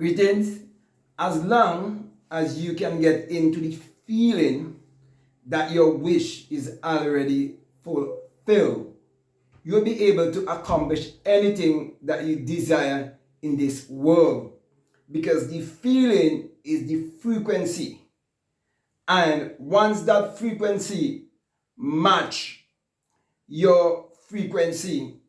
Greetings. As long as you can get into the feeling that your wish is already fulfilled, you'll be able to accomplish anything that you desire in this world. Because the feeling is the frequency. And once that frequency match your frequency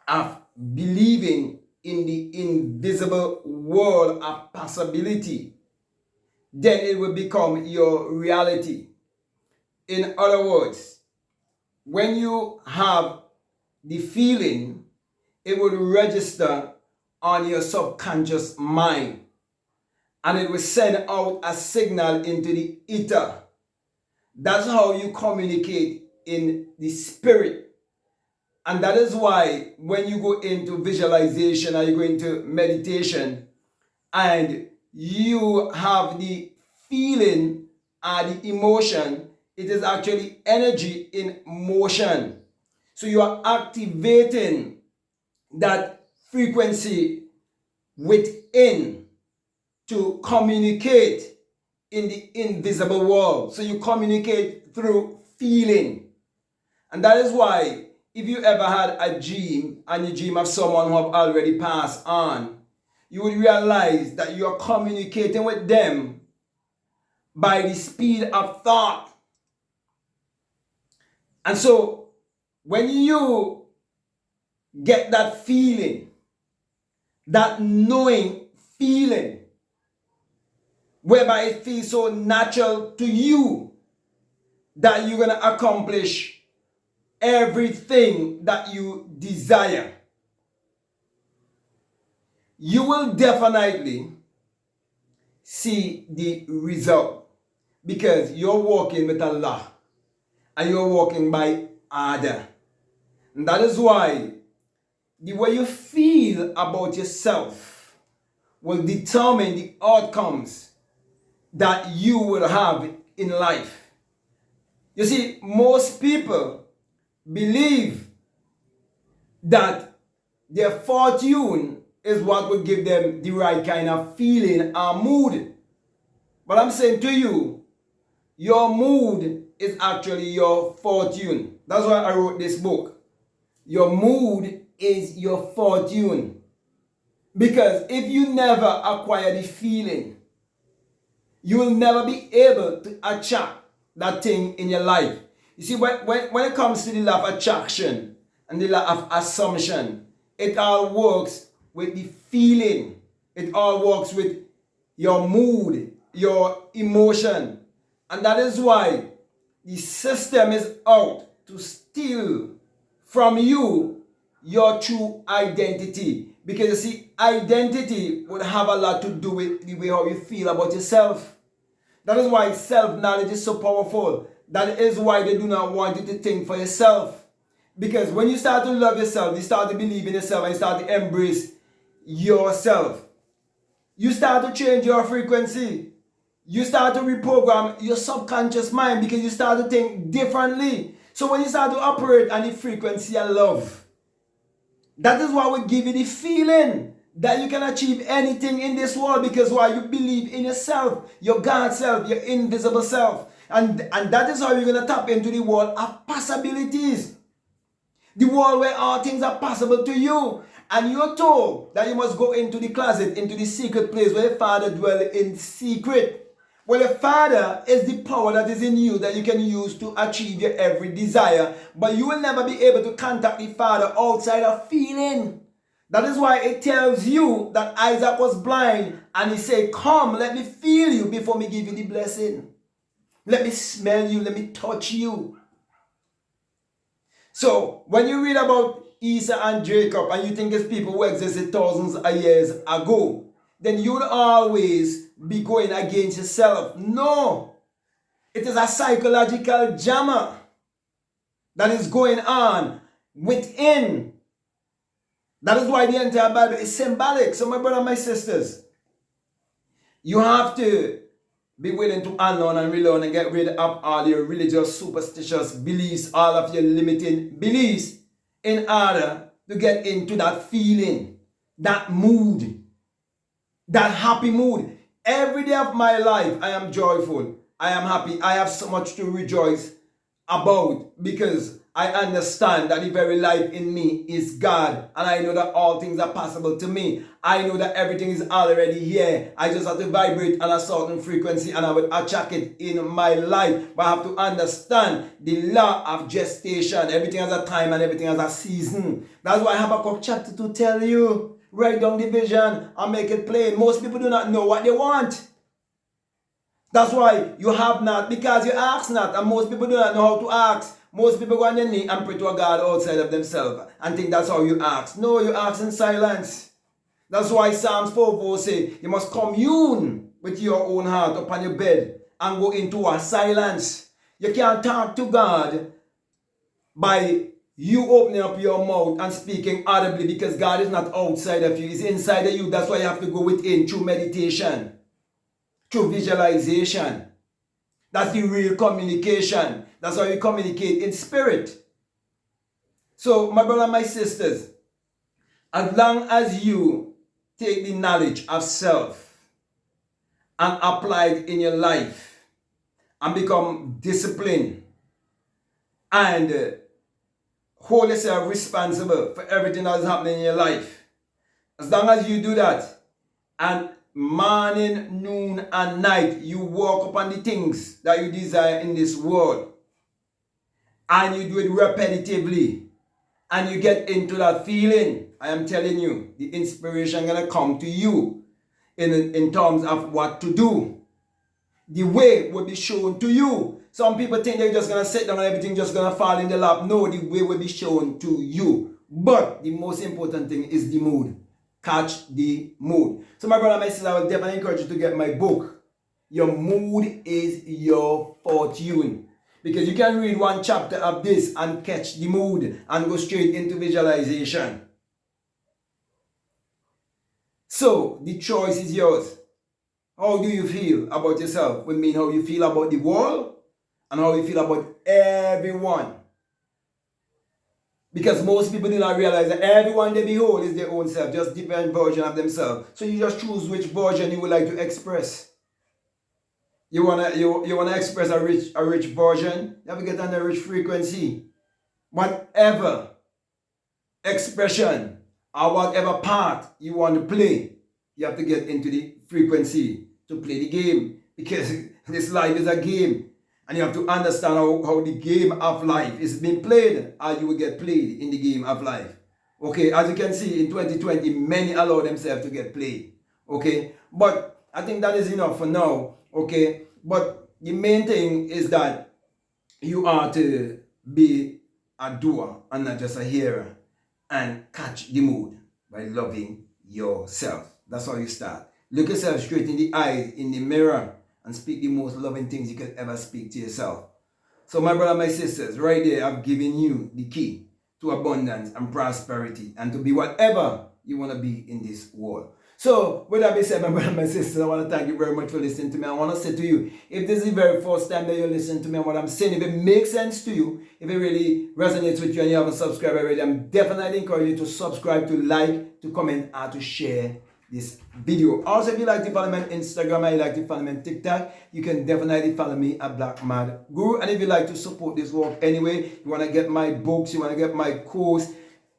of believing in the invisible world of possibility, then it will become your reality. In other words, when you have the feeling, it will register on your subconscious mind and it will send out a signal into the ether. That's how you communicate in the spirit. And that is why when you go into visualization or you go into meditation and you have the feeling or the emotion, it is actually energy in motion. So you are activating that frequency within to communicate in the invisible world. So you communicate through feeling. And that is why if you ever had a dream and you dream of someone who have already passed on, you would realize that you are communicating with them by the speed of thought. And so when you get that feeling, that knowing feeling, whereby it feels so natural to you that you're going to accomplish everything that you desire, you will definitely see the result, because you're walking with Allah and you're walking by order. And that is why the way you feel about yourself will determine the outcomes that you will have in life. You see, most people believe that their fortune is what will give them the right kind of feeling or mood. But I'm saying to you, your mood is actually your fortune. That's why I wrote this book. Your mood is your fortune. Because if you never acquire the feeling, you will never be able to attract that thing in your life. You see, when it comes to the law of attraction and the law of assumption, it all works with the feeling. It all works with your mood, your emotion. And that is why the system is out to steal from you your true identity. Because you see, identity would have a lot to do with the way how you feel about yourself. That is why self-knowledge is so powerful. That is why they do not want you to think for yourself. Because when you start to love yourself, you start to believe in yourself, and you start to embrace yourself, you start to change your frequency. You start to reprogram your subconscious mind, because you start to think differently. So when you start to operate on the frequency of love, that is what will give you the feeling that you can achieve anything in this world, because why? You believe in yourself, your God self, your invisible self. And that is how you're going to tap into the world of possibilities. The world where all things are possible to you. And you're told that you must go into the closet, into the secret place where your Father dwells in secret. Well, the Father is the power that is in you that you can use to achieve your every desire. But you will never be able to contact the Father outside of feeling. That is why it tells you that Isaac was blind and he said, come, let me feel you before me give you the blessing. Let me smell you, let me touch you. So when you read about Esau and Jacob and you think it's people who existed thousands of years ago, then you will always be going against yourself. No, it is a psychological jammer that is going on within. That is why the entire Bible is symbolic. So my brother and my sisters, you have to be willing to unlearn and relearn and get rid of all your religious, superstitious beliefs, all of your limiting beliefs, in order to get into that feeling, that mood, That happy mood. Every day of my life, I am joyful. I am happy. I have so much to rejoice about because I understand that the very life in me is God, and I know that all things are possible to me. I know that everything is already here. I just have to vibrate on a certain frequency and I will attract it in my life. But I have to understand the law of gestation. Everything has a time and everything has a season. That's why I have a chapter to tell you. Write down the vision and make it plain. Most people do not know what they want. That's why you have not, because you ask not, and most people do not know how to ask. Most people go on their knee and pray to a God outside of themselves and think that's how you ask. No, you ask in silence. That's why Psalms 4:4 say you must commune with your own heart upon your bed and go into a silence. You can't talk to God by you opening up your mouth and speaking audibly, because God is not outside of you, He's inside of you. That's why you have to go within through meditation, through visualization. That's the real communication. That's how you communicate in spirit. So, my brother and my sisters, as long as you take the knowledge of self and apply it in your life and become disciplined and hold yourself responsible for everything that is happening in your life, as long as you do that, and morning, noon, and night, you walk upon the things that you desire in this world, and you do it repetitively, and you get into that feeling, I am telling you, the inspiration gonna come to you in terms of what to do. The way will be shown to you. Some people think they're just gonna sit down and everything just gonna fall in the lap. No, the way will be shown to you. But the most important thing is the mood. Catch the mood. So my brother and my sister, I will definitely encourage you to get my book. Your mood is your fortune. Because you can read one chapter of this and catch the mood and go straight into visualization. So the choice is yours. How do you feel about yourself? We mean how you feel about the world and how you feel about everyone. Because most people do not realize that everyone they behold is their own self, just different version of themselves. So you just choose which version you would like to express. You wanna express a rich version, you have to get on a rich frequency. Whatever expression or whatever part you want to play, you have to get into the frequency to play the game, because this life is a game and you have to understand how the game of life is being played, or you will get played in the game of life. Okay, as you can see, in 2020 many allow themselves to get played. Okay, but I think that is enough for now. Okay, but the main thing is that you are to be a doer and not just a hearer, and catch the mood by loving yourself. That's how you start. Look yourself straight in the eyes, in the mirror, and speak the most loving things you could ever speak to yourself. So my brother, my sisters, right there, I've given you the key to abundance and prosperity and to be whatever you want to be in this world. So, with that being said, my brother, my sisters, I want to thank you very much for listening to me. I want to say to you, if this is the very first time that you're listening to me and what I'm saying, if it makes sense to you, if it really resonates with you and you haven't subscribed already, I'm definitely encouraging you to subscribe, to like, to comment, and to share this video. Also, if you like to follow me on Instagram and you like to follow me on TikTok, you can definitely follow me at Black Mad Guru. And if you like to support this work anyway, you want to get my books, you want to get my course,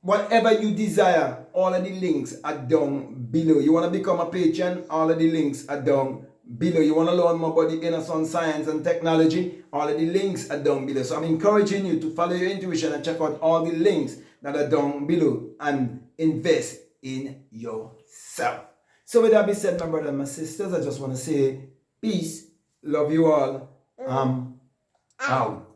whatever you desire, all of the links are down below. You want to become a patron, all of the links are down below. You want to learn more about the inner sun science and technology, all of the links are down below. So I'm encouraging you to follow your intuition and check out all the links that are down below and invest in yourself. So with that being said, my brothers and my sisters, I just want to say peace, love you all, out.